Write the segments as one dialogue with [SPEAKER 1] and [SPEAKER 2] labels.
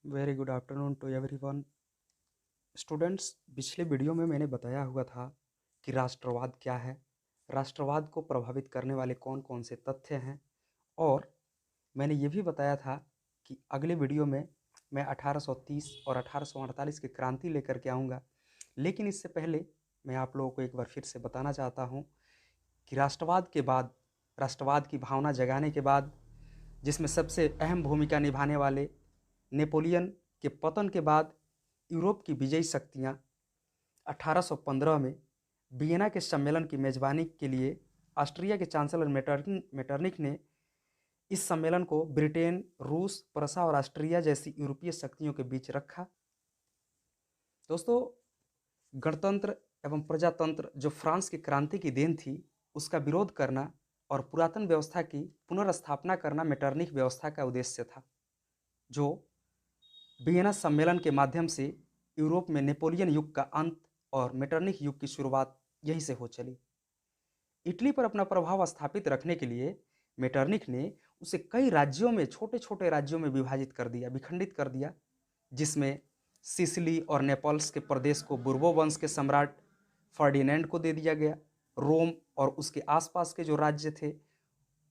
[SPEAKER 1] Very good afternoon to everyone. Students, पिछले video में मैंने बताया हुआ था कि राष्ट्रवाद क्या है, राष्ट्रवाद को प्रभावित करने वाले कौन कौन से तथ्य हैं, और मैंने ये भी बताया था कि अगले वीडियो में मैं 1830 और 1848 की क्रांति लेकर के आऊँगा। लेकिन इससे पहले मैं आप लोगों को एक बार फिर से बताना चाहता हूँ कि राष्ट्रवाद के बाद, राष्ट्रवाद की भावना जगाने के बाद, जिसमें सबसे अहम भूमिका निभाने वाले नेपोलियन के पतन के बाद यूरोप की विजयी शक्तियाँ 1815 में वियना के सम्मेलन की मेजबानी के लिए ऑस्ट्रिया के चांसलर मेटरनिख ने इस सम्मेलन को ब्रिटेन, रूस, प्रसा और ऑस्ट्रिया जैसी यूरोपीय शक्तियों के बीच रखा। दोस्तों, गणतंत्र एवं प्रजातंत्र जो फ्रांस की क्रांति की देन थी, उसका विरोध करना और पुरातन व्यवस्था की पुनर्स्थापना करना मेटरनिख व्यवस्था का उद्देश्य था, जो वियना सम्मेलन के माध्यम से यूरोप में नेपोलियन युग का अंत और मेटरनिख युग की शुरुआत यहीं से हो चली। इटली पर अपना प्रभाव स्थापित रखने के लिए मेटरनिख ने उसे कई राज्यों में, छोटे छोटे राज्यों में विभाजित कर दिया, विखंडित कर दिया, जिसमें सिसिली और नेपल्स के प्रदेश को बुर्बो वंश के सम्राट फर्डिनेंड को दे दिया गया। रोम और उसके आसपास के जो राज्य थे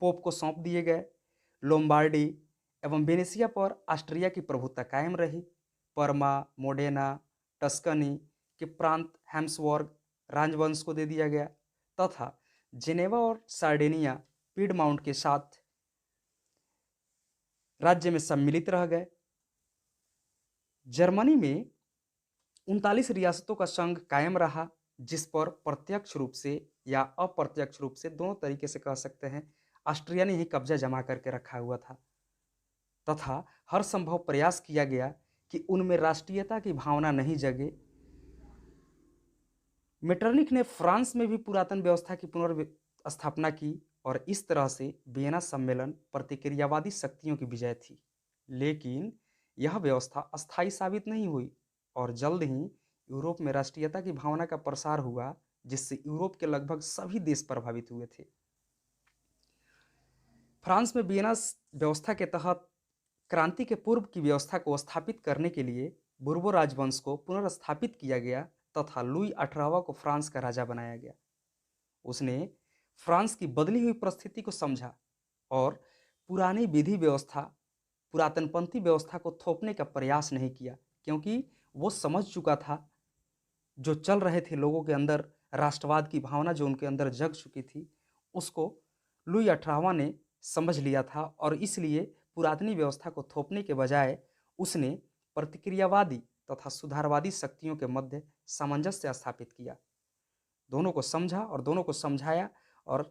[SPEAKER 1] पोप को सौंप दिए गए। लोम्बार्डी एवं वेनेसिया पर ऑस्ट्रिया की प्रभुत्व कायम रही। परमा, मोडेना, टस्कनी के प्रांत हैम्सबर्ग राजवंश को दे दिया गया तथा जेनेवा और सार्डिनिया पीडमाउंट के साथ राज्य में सम्मिलित रह गए। जर्मनी में 39 रियासतों का संघ कायम रहा, जिस पर प्रत्यक्ष रूप से या अप्रत्यक्ष रूप से, दोनों तरीके से कह सकते हैं, ऑस्ट्रिया ने ही कब्जा जमा करके रखा हुआ था तथा हर संभव प्रयास किया गया कि उनमें राष्ट्रीयता की भावना नहीं जगे। मेटरनिख ने फ्रांस में भी पुरातन व्यवस्था की पुनर्स्थापना की और इस तरह से वियना सम्मेलन प्रतिक्रियावादी शक्तियों की विजय थी। लेकिन यह व्यवस्था अस्थायी साबित नहीं हुई और जल्द ही यूरोप में राष्ट्रीयता की भावना का प्रसार हुआ, जिससे यूरोप के लगभग सभी देश प्रभावित हुए थे। फ्रांस में वियना व्यवस्था के तहत क्रांति के पूर्व की व्यवस्था को स्थापित करने के लिए बुर्बो राजवंश को पुनर्स्थापित किया गया तथा लुई 18वां को फ्रांस का राजा बनाया गया। उसने फ्रांस की बदली हुई परिस्थिति को समझा और पुरानी विधि व्यवस्था, पुरातनपंथी व्यवस्था को थोपने का प्रयास नहीं किया, क्योंकि वो समझ चुका था जो चल रहे थे लोगों के अंदर, राष्ट्रवाद की भावना जो उनके अंदर जग चुकी थी, उसको लुई 18वां ने समझ लिया था और इसलिए पुरातनी व्यवस्था को थोपने के बजाय उसने प्रतिक्रियावादी तथा सुधारवादी शक्तियों के मध्य सामंजस्य स्थापित किया। दोनों को समझा और दोनों को समझाया और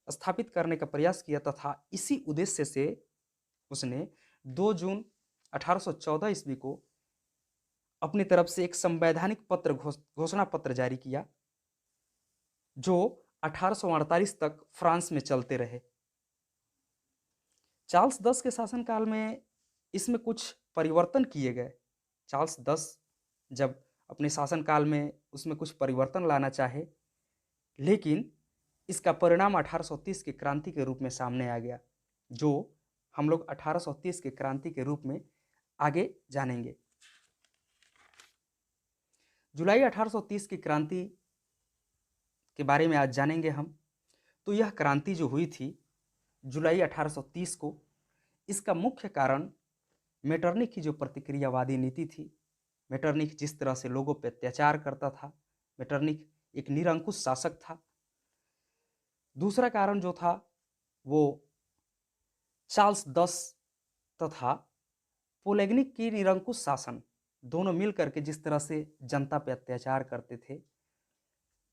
[SPEAKER 1] स्थापित करने का प्रयास किया तथा इसी उद्देश्य से उसने 2 जून 1814 ईस्वी को अपनी तरफ से एक संवैधानिक पत्र, घोषणा पत्र जारी किया, जो 1848 तक फ्रांस में चलते रहे। चार्ल्स 10 के शासनकाल में इसमें कुछ परिवर्तन किए गए। चार्ल्स 10 जब अपने शासनकाल में उसमें कुछ परिवर्तन लाना चाहे, लेकिन इसका परिणाम 1830 की क्रांति के रूप में सामने आ गया, जो हम लोग 1830 की क्रांति के रूप में आगे जानेंगे। जुलाई 1830 की क्रांति के बारे में आज जानेंगे हम। तो यह क्रांति जो हुई थी जुलाई 1830 को, इसका मुख्य कारण मेटरनिख की जो प्रतिक्रियावादी नीति थी, मेटरनिख जिस तरह से लोगों पर अत्याचार करता था, मेटरनिख एक निरंकुश शासक था। दूसरा कारण जो था वो चार्ल्स 10 तथा पोलेग्निक की निरंकुश शासन, दोनों मिलकर के जिस तरह से जनता पर अत्याचार करते थे,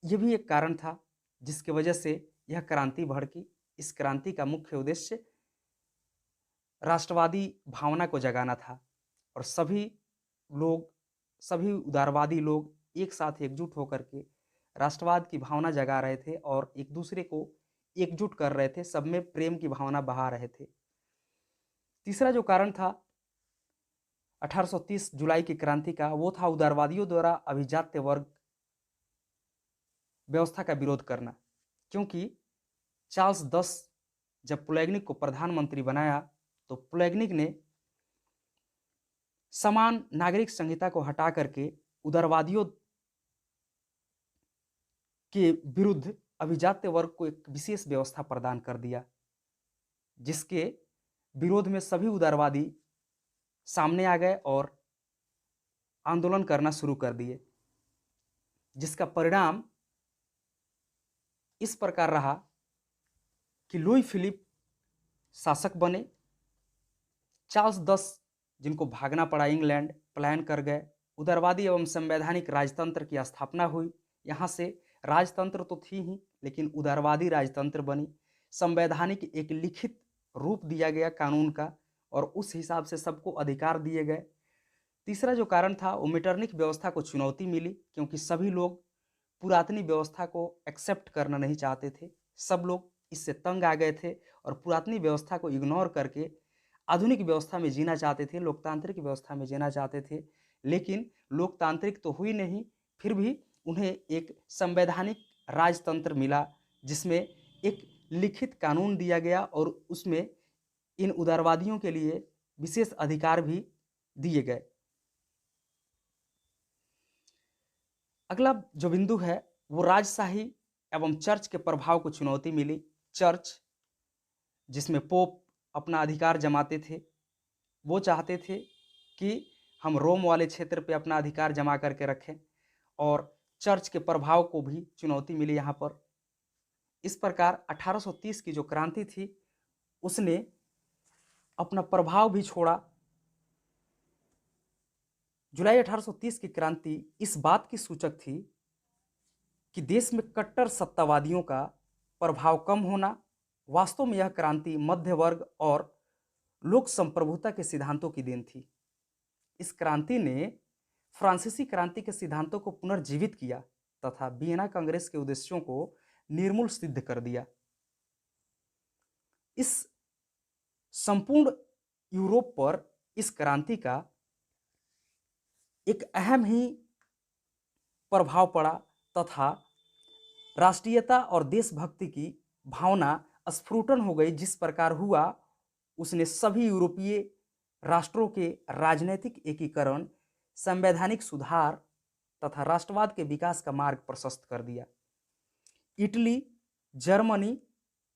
[SPEAKER 1] यह भी एक कारण था जिसकी वजह से यह क्रांति भड़की। इस क्रांति का मुख्य उद्देश्य राष्ट्रवादी भावना को जगाना था और सभी लोग, सभी उदारवादी लोग एक साथ एकजुट होकर के राष्ट्रवाद की भावना जगा रहे थे और एक दूसरे को एकजुट कर रहे थे, सब में प्रेम की भावना बहा रहे थे। तीसरा जो कारण था 1830 जुलाई की क्रांति का, वो था उदारवादियों द्वारा अभिजात्य वर्ग व्यवस्था का विरोध करना, क्योंकि चार्ल्स 10 जब प्लेगनिक को प्रधानमंत्री बनाया तो प्लेगनिक ने समान नागरिक संहिता को हटा करके उदारवादियों के विरुद्ध अभिजात्य वर्ग को एक विशेष व्यवस्था प्रदान कर दिया, जिसके विरोध में सभी उदारवादी सामने आ गए और आंदोलन करना शुरू कर दिए, जिसका परिणाम इस प्रकार रहा कि लुई फिलिप शासक बने। चार्ल्स 10 जिनको भागना पड़ा इंग्लैंड, पलायन कर गए। उदारवादी एवं संवैधानिक राजतंत्र की स्थापना हुई। यहाँ से राजतंत्र तो थी ही, लेकिन उदारवादी राजतंत्र बनी। संवैधानिक एक लिखित रूप दिया गया कानून का और उस हिसाब से सबको अधिकार दिए गए। तीसरा जो कारण था वो मीटरनिक व्यवस्था को चुनौती मिली, क्योंकि सभी लोग पुरातनी व्यवस्था को एक्सेप्ट करना नहीं चाहते थे। सब लोग इससे तंग आ गए थे और पुरातनी व्यवस्था को इग्नोर करके आधुनिक व्यवस्था में जीना चाहते थे, लोकतांत्रिक व्यवस्था में जीना चाहते थे। लेकिन लोकतांत्रिक तो हुई नहीं, फिर भी उन्हें एक संवैधानिक राजतंत्र मिला, जिसमें एक लिखित कानून दिया गया और उसमें इन उदारवादियों के लिए विशेष अधिकार भी दिए गए। अगला जो बिंदु है वो राजशाही एवं चर्च के प्रभाव को चुनौती मिली। चर्च, जिसमें पोप अपना अधिकार जमाते थे, वो चाहते थे कि हम रोम वाले क्षेत्र पे अपना अधिकार जमा करके रखें, और चर्च के प्रभाव को भी चुनौती मिली यहाँ पर। इस प्रकार 1830 की जो क्रांति थी उसने अपना प्रभाव भी छोड़ा। जुलाई 1830 की क्रांति इस बात की सूचक थी कि देश में कट्टर सत्तावादियों का प्रभाव कम होना। वास्तव में यह क्रांति मध्य वर्ग और लोक संप्रभुता के सिद्धांतों की देन थी। इस क्रांति ने फ्रांसीसी क्रांति के सिद्धांतों को पुनर्जीवित किया तथा वियना कांग्रेस के उद्देश्यों को निर्मूल सिद्ध कर दिया। इस संपूर्ण यूरोप पर इस क्रांति का एक अहम ही प्रभाव पड़ा तथा राष्ट्रीयता और देशभक्ति की भावना स्फुटन हो गई। जिस प्रकार हुआ उसने सभी यूरोपीय राष्ट्रों के राजनीतिक एकीकरण, संवैधानिक सुधार तथा राष्ट्रवाद के विकास का मार्ग प्रशस्त कर दिया। इटली, जर्मनी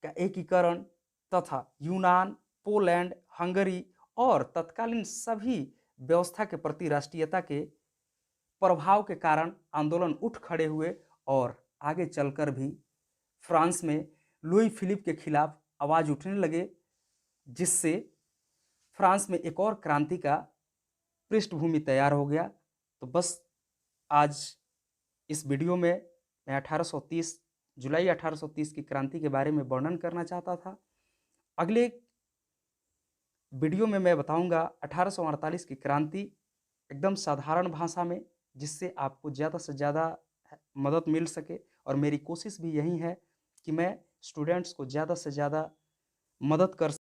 [SPEAKER 1] का एकीकरण तथा यूनान, पोलैंड, हंगरी और तत्कालीन सभी व्यवस्था के प्रति राष्ट्रीयता के प्रभाव के कारण आंदोलन उठ खड़े हुए और आगे चलकर भी फ्रांस में लुई फिलिप के खिलाफ आवाज उठने लगे, जिससे फ्रांस में एक और क्रांति का पृष्ठभूमि तैयार हो गया। तो बस आज इस वीडियो में मैं 1830 जुलाई 1830 की क्रांति के बारे में वर्णन करना चाहता था। अगले वीडियो में मैं बताऊंगा 1848 की क्रांति एकदम साधारण भाषा में, जिससे आपको ज़्यादा से ज़्यादा मदद मिल सके। और मेरी कोशिश भी यही है कि मैं स्टूडेंट्स को ज़्यादा से ज़्यादा मदद कर